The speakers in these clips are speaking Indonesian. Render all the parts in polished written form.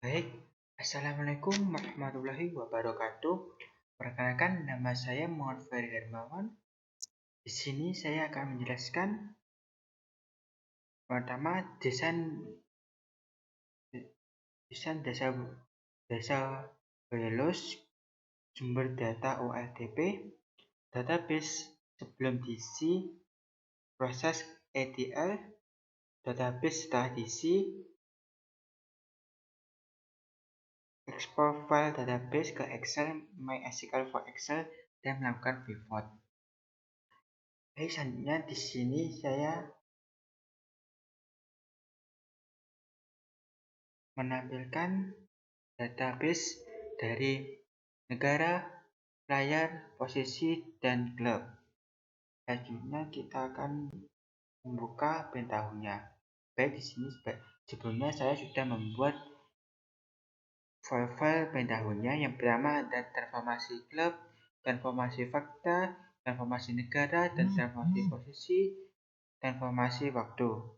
Baik, Assalamualaikum warahmatullahi wabarakatuh. Perkenalkan, nama saya Muhammad Ferry Darmawan. Di sini saya akan menjelaskan pertama desain data wireless sumber data OLTP, database sebelum diisi, proses ETL, database setelah diisi, ekspor file database ke Excel, MySQL for Excel, dan melakukan pivot. Baik, selanjutnya di sini saya menampilkan database dari negara, layar, posisi, dan klub. Selanjutnya kita akan membuka pengetahuannya. Baik, di sini sebelumnya saya sudah membuat file-file pengetahuannya. Yang pertama ada transformasi klub, transformasi fakta, transformasi negara, dan transformasi posisi, transformasi waktu.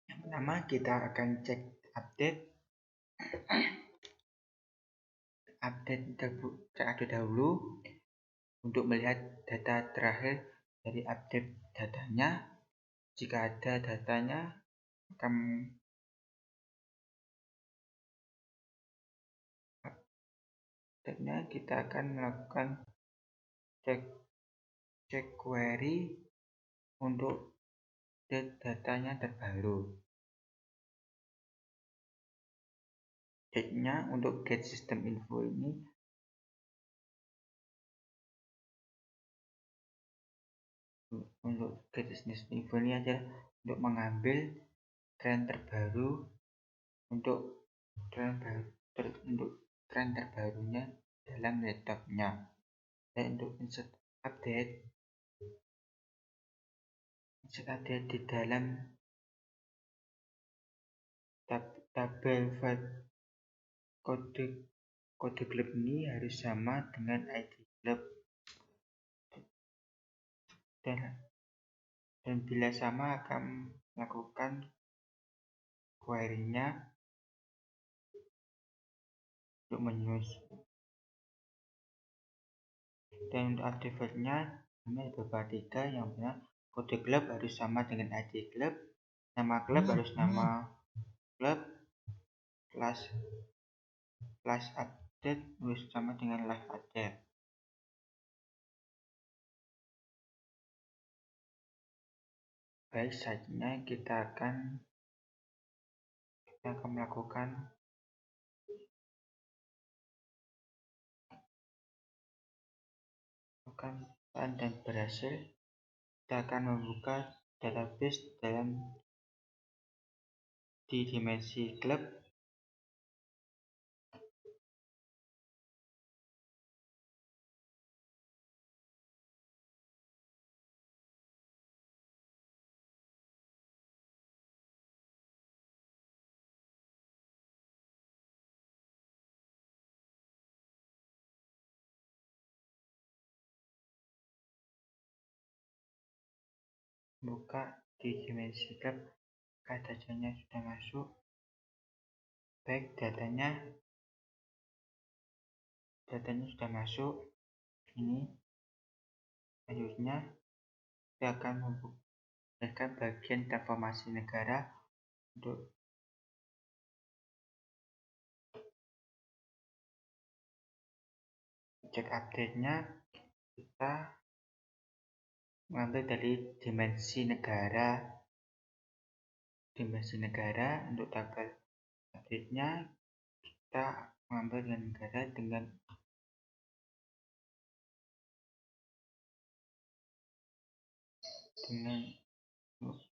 Yang pertama kita akan cek update dahulu untuk melihat data terakhir dari update datanya. Jika ada datanya, kita akan melakukan cek query untuk datanya terbaru. Ceknya untuk get system info ini adalah untuk mengambil tren terbaru untuk tren terbarunya dalam laptopnya. Dan untuk insert update di dalam tabel file kode klub ini harus sama dengan ID klub, dan bila sama akan melakukan query-nya untuk menyusun. Dan untuk artefaknya ini ada beberapa tiga. Yang pertama, kode klub harus sama dengan ID klub, nama klub harus nama klub, class update harus sama dengan live update. Baik, saatnya kita akan melakukan dan berhasil. Kita akan membuka database di dimensi klub. Buka di dimensi klub, datanya sudah masuk. Baik, datanya sudah masuk. Ini selanjutnya kita akan membuka bagian transformasi negara. Untuk cek update-nya, kita mengambil dari dimensi negara. Untuk tabel update-nya kita mengambil dengan negara dengan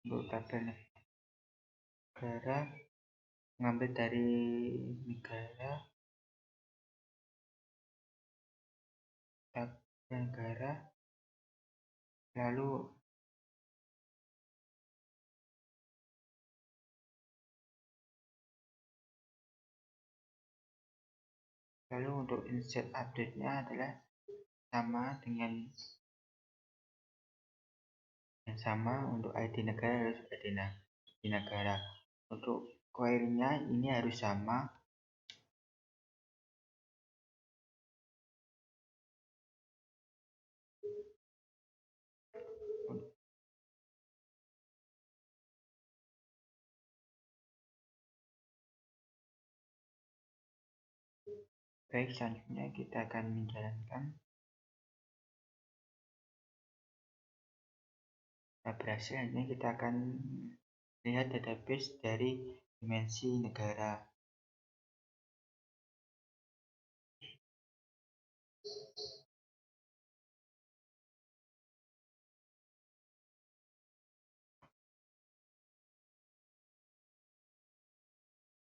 untuk tabel negara, mengambil dari negara, lalu Lalu untuk insert update-nya adalah sama dengan yang sama untuk ID negara harus ID negara. Untuk query-nya ini harus sama. Baik, selanjutnya kita akan menjalankan. Nah, berhasilnya kita akan lihat database dari dimensi negara.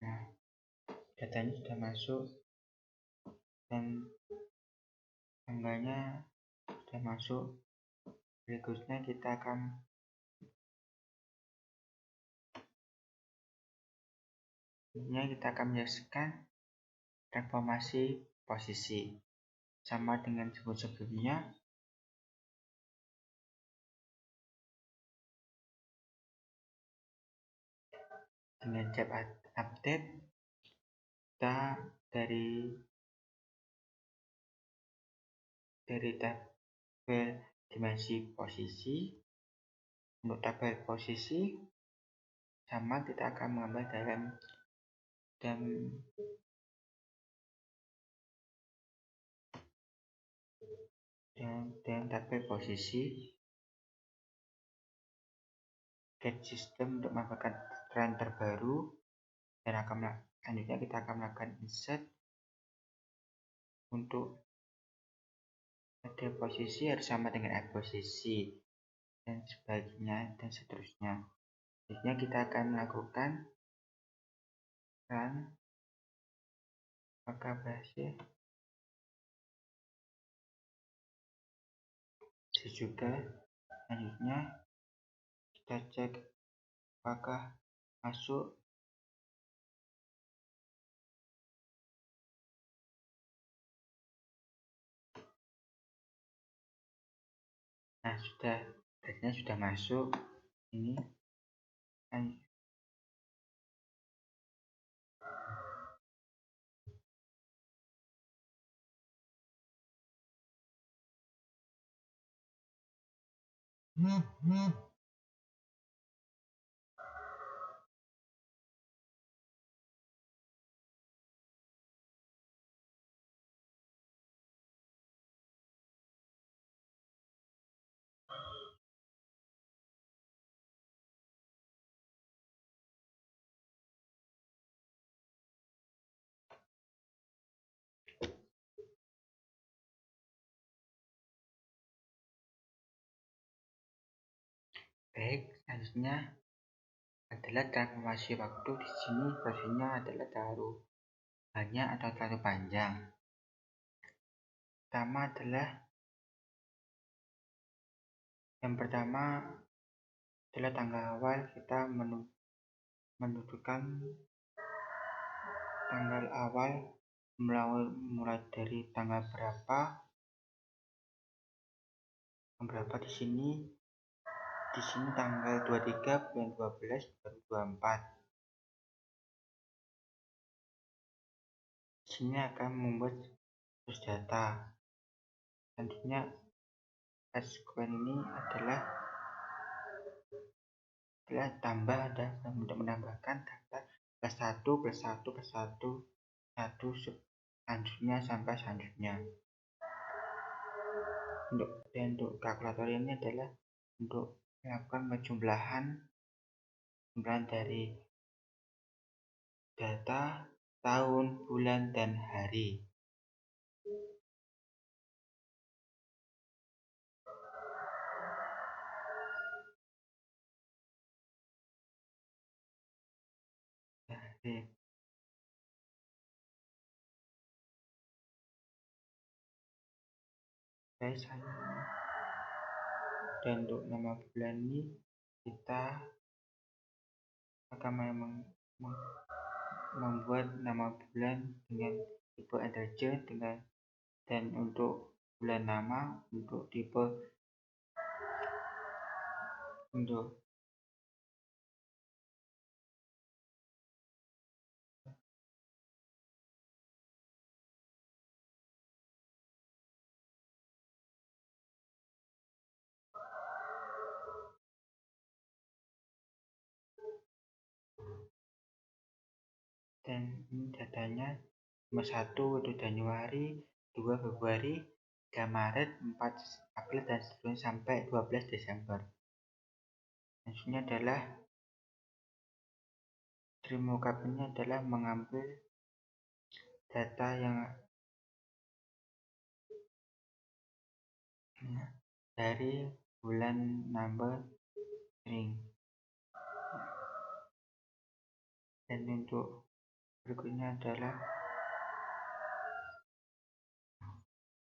Nah, datanya sudah masuk dan tanggalnya sudah masuk. Berikutnya kita akan menyaksikan transformasi posisi sama dengan sebelumnya. Dengan tab update, kita dari tabel dimensi posisi. Untuk tabel posisi sama, kita akan mengambil dalam tabel posisi get system untuk mendapatkan tren terbaru, dan selanjutnya kita akan melakukan insert untuk ada posisi harus sama dengan add posisi dan sebagainya dan seterusnya. Selanjutnya kita akan melakukan run. Apakah berhasil? Juga selanjutnya kita cek apakah masuk. Nah, datanya sudah masuk. Ini baik. Selanjutnya adalah transformasi waktu. Di sini prosesnya adalah terlalu banyak atau terlalu panjang. Yang pertama adalah tanggal awal. Kita menentukan tanggal awal mulai dari tanggal berapa di sini. Tanggal 23 bulan 12 2024. Di sini akan membuat terus data. Selanjutnya SQL ini adalah tambah untuk menambahkan data plus 1 plus 1 plus 1 selanjutnya sampai selanjutnya. Untuk kalkulator ini adalah untuk melakukan penjumlahan dari data tahun, bulan, dan hari. Dan untuk nama bulan ini kita akan membuat nama bulan dengan tipe integer dan untuk bulan nama untuk tipe dan ini datanya nomor 1 itu Januari, 2 Februari, 3 Maret, 4 April dan seterusnya sampai 12 Desember. Maksudnya adalah VLOOKUP ini adalah mengambil data yang dari bulan number string. Dan untuk berikutnya adalah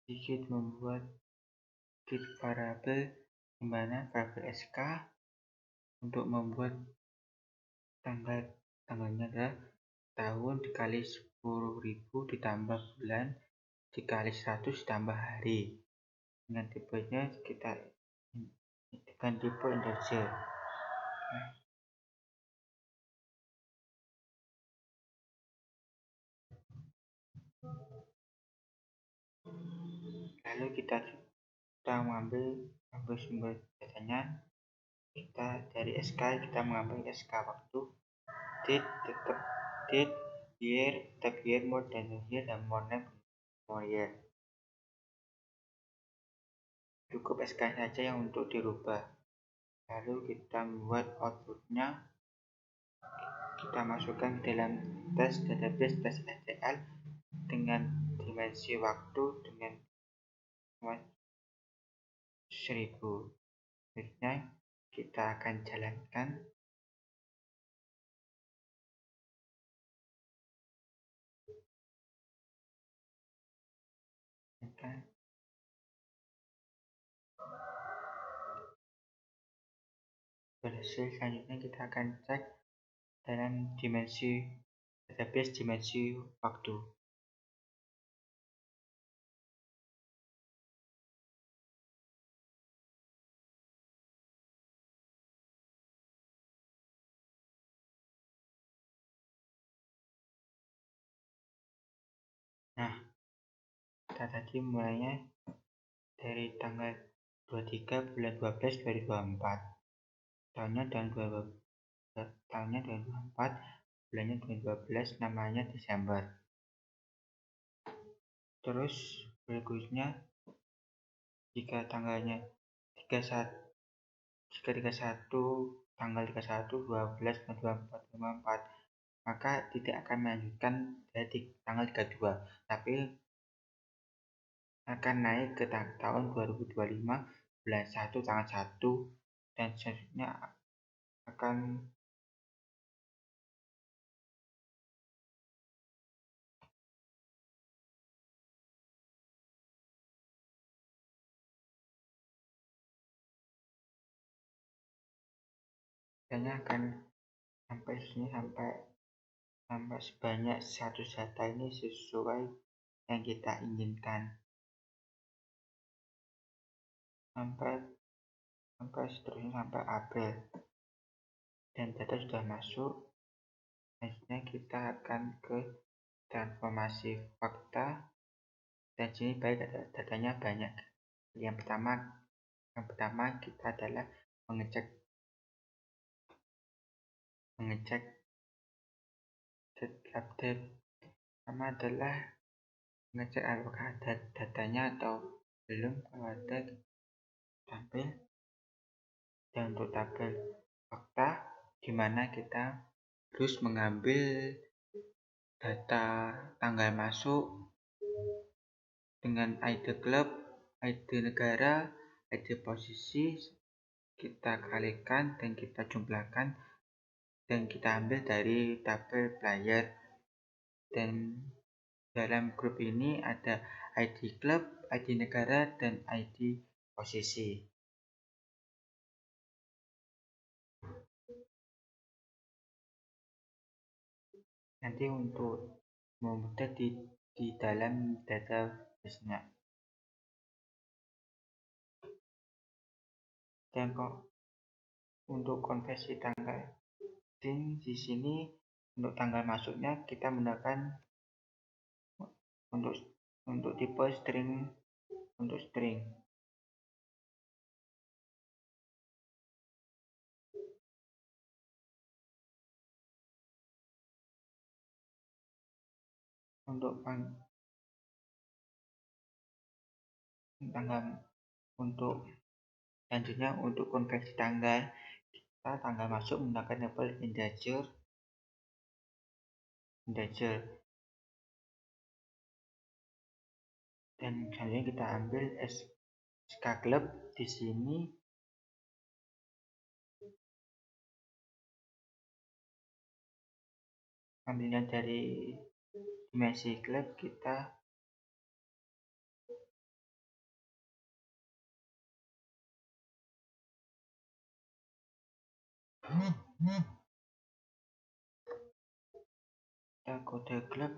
sedikit membuat variabel, di mana variabel SK untuk membuat tanggalnya adalah tahun dikali 10.000 ditambah bulan dikali 100 ditambah hari. Dengan tipenya kita dengan tipe integer. Lalu kita mengambil sumber datanya. Kita dari SK kita mengambil SK waktu, date tetap date, year tetap year, month dan year, dan month more year. Cukup SK saja yang untuk dirubah. Lalu kita membuat outputnya, kita masukkan ke dalam tes database tes STL dengan dimensi waktu dengan 1000. Berikutnya kita akan jalankan. Berhasil. Selanjutnya kita akan cek dalam dimensi database dimensi waktu. Nah, kita tadi mulainya dari tanggal 23 bulan 12 2024. Tahunnya tahun 2024, bulannya 2012, namanya Desember. Terus berikutnya jika tanggalnya 31 tanggal 31 12 2024, maka tidak akan melanjutkan dari tanggal 32, tapi akan naik ke tahun 2025 bulan 1 tanggal 1 dan selanjutnya akan sampai sini sampai sebanyak 100 data ini sesuai yang kita inginkan, sampai seterusnya sampai April, dan data sudah masuk. Selanjutnya kita akan ke transformasi fakta, dan sini baik datanya banyak. Yang pertama kita adalah mengecek update. Pertama adalah mengecek apakah ada datanya atau belum. Kalau ada, tampil. Dan untuk tabel fakta, di mana kita terus mengambil data tanggal masuk dengan ID klub, ID negara, ID posisi, kita kalikan dan kita jumlahkan dan kita ambil dari tabel player. Dan dalam grup ini ada ID klub, ID negara, dan ID posisi. Nanti untuk memudah di dalam database-nya. Dan kok untuk konversi tanggal string di sini untuk tanggal masuknya kita menggunakan untuk tipe string untuk string. Untuk tanggal untuk selanjutnya untuk konversi tanggal, kita tanggal masuk menggunakan label integer dan selanjutnya kita ambil SK club. Di sini ambilnya dari dimensi club, kita kode club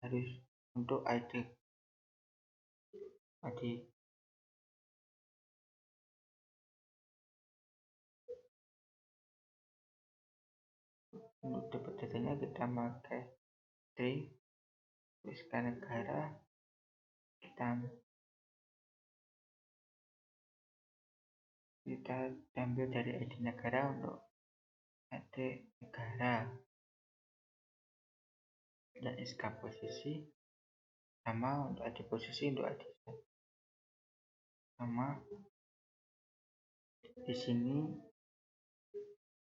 harus untuk ID untuk dapat datanya kita pakai string SK negara, kita ambil dari ID negara untuk ID negara dan SK posisi sama untuk ID posisi untuk ID sama. Di sini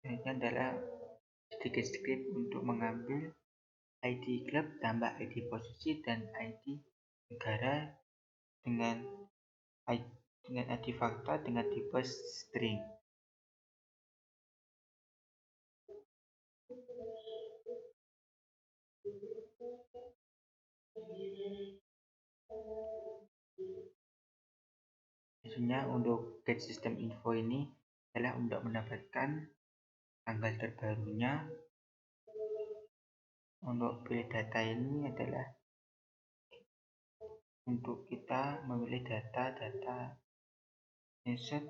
ini adalah sedikit script untuk mengambil ID club tambah ID posisi dan ID negara dengan ID fakta dengan tipe string. Biasanya untuk get system info ini adalah untuk mendapatkan tanggal terbarunya. Untuk pilih data ini adalah untuk kita memilih data insert.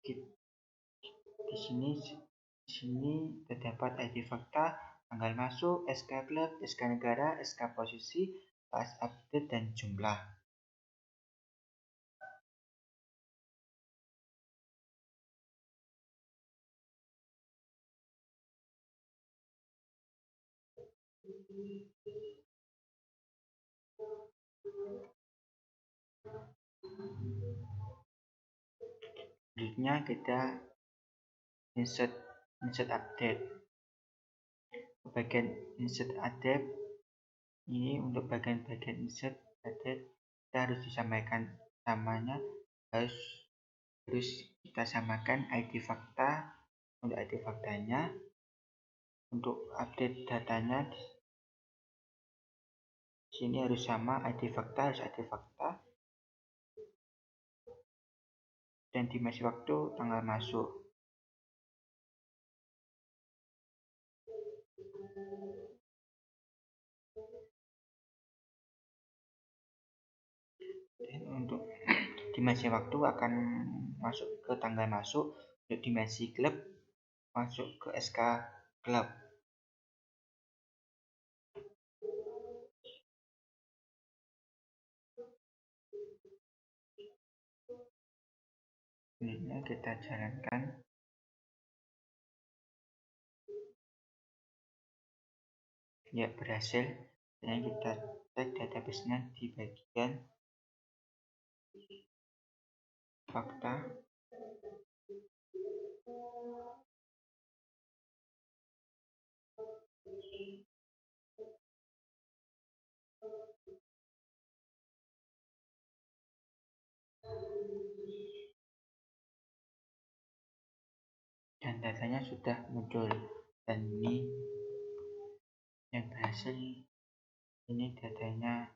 Di sini terdapat ID fakta, tanggal masuk, SK club, SK negara, SK posisi, pas update dan jumlah. Selanjutnya kita insert update. Bagian insert update ini untuk bagian insert update kita harus disampaikan namanya, harus kita samakan ID fakta untuk ID faktanya. Untuk update datanya di sini harus sama, ID fakta harus ID fakta dan dimensi waktu tanggal masuk. Dan untuk dimensi waktu akan masuk ke tanggal masuk, untuk dimensi club masuk ke SK club. Ini kita jalankan. Ya, berhasil. Dan kita cek database-nya di bagian fakta. Dan datanya sudah muncul, dan ini yang berhasil. Ini datanya.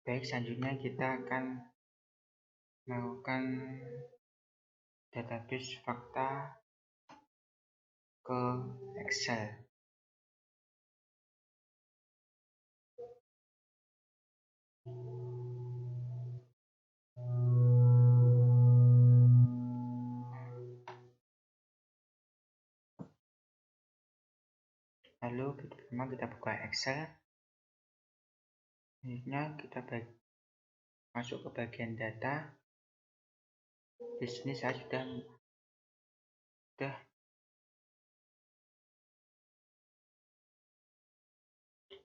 Baik, selanjutnya kita akan melakukan database fakta ke Excel. Lalu pertama kita buka Excel. Selanjutnya kita masuk ke bagian data. Di sini saya sudah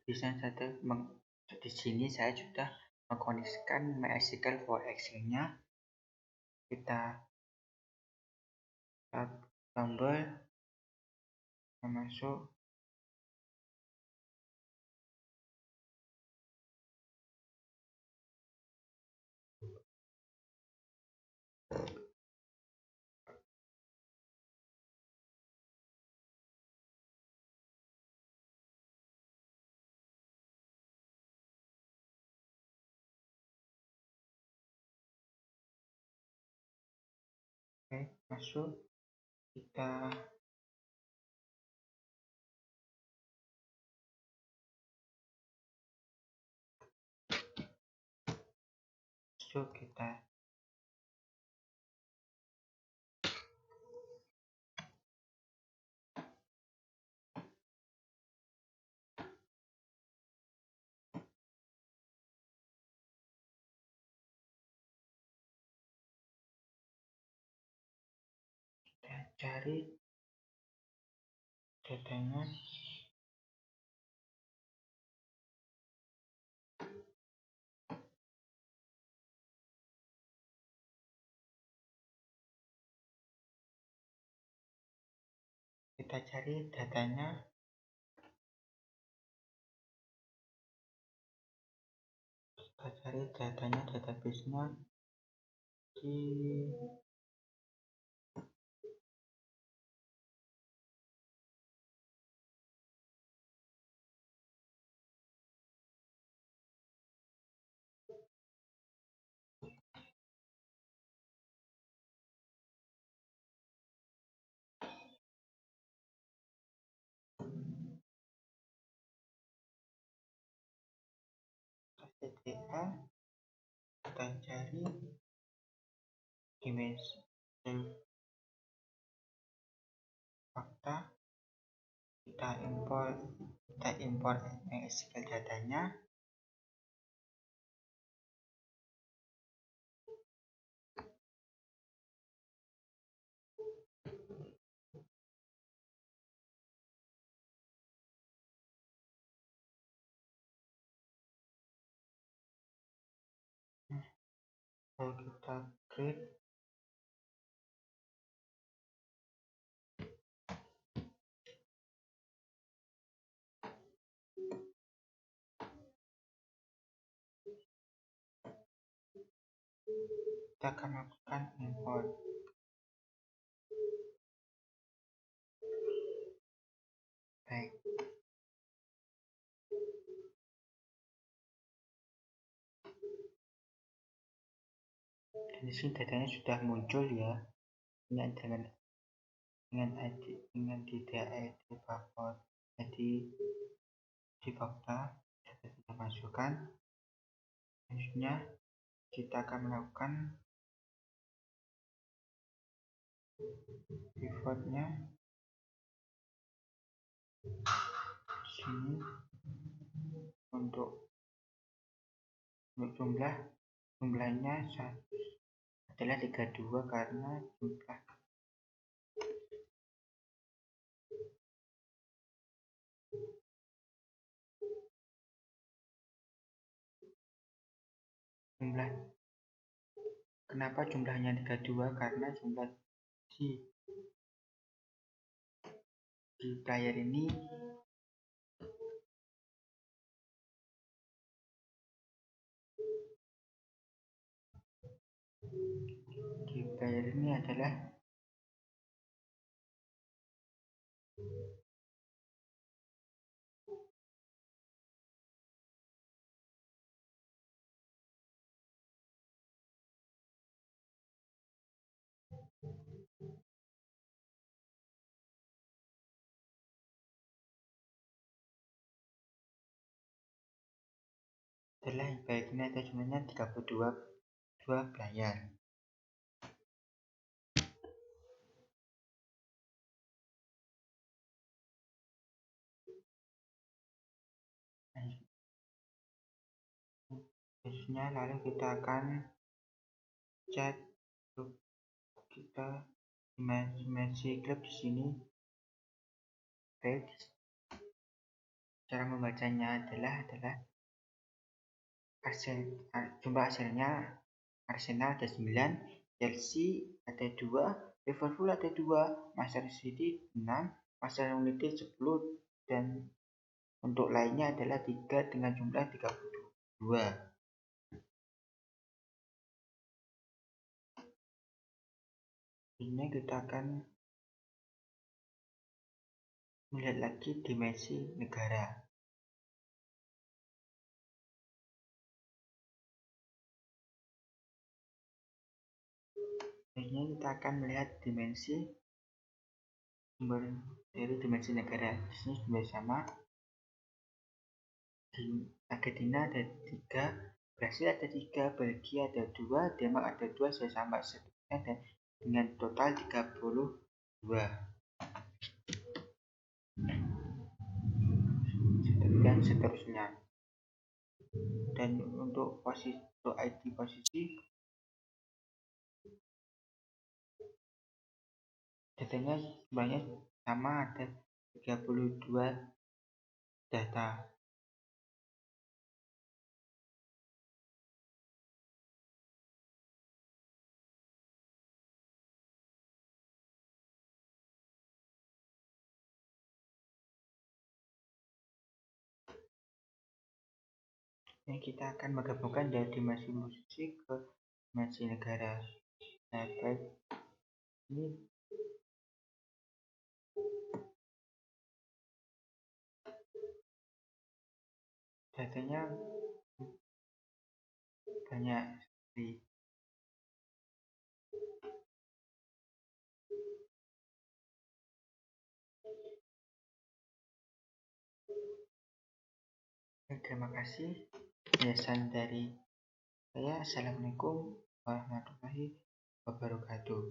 di sini saya sudah mengkoneksikan MySQL for Excel-nya. Kita tombol masuk. Oke, masuk. Kita cari datanya. Kita cari datanya. Database-nya di STDA. Kita cari dimensi fakta. Kita import MySQL datanya. Lalu kita create. Kita akan melakukan import. Baik. Dan di sini datanya sudah muncul ya. Dengan tidak ID password. Jadi di fakta kita masukkan. Selanjutnya kita akan melakukan pivotnya di sini untuk jumlahnya adalah 32 karena kenapa jumlahnya 32 karena jumlah di player ini adalah adalah yang baik ini ada jumlahnya 32 belayar. Selanjutnya lalu kita akan cek grup kita dimensi klip di sini. Baik, cara membacanya adalah jumlah hasilnya Arsenal ada 9, Chelsea ada 2, Liverpool ada 2, Manchester City 6, Manchester United 10, dan untuk lainnya adalah 3 dengan jumlah 32. Ini kita akan melihat lagi dimensi negara. Ini kita akan melihat dimensi sumber dari dimensi negara. Di sini sudah sama. Di Argentina ada 3, Brasil ada 3, Belgia ada 2, Denmark ada 2, saya sama seterusnya, dan dengan total 32. Dan seterusnya. Dan untuk ID posisi datanya banyak sama, ada 32 data. Ini kita akan menggabungkan dari dimensi posisi ke dimensi negara. Nah, baik, ini datanya banyak sekali. Terima kasih. Penjelasan dari saya. Assalamualaikum warahmatullahi wabarakatuh.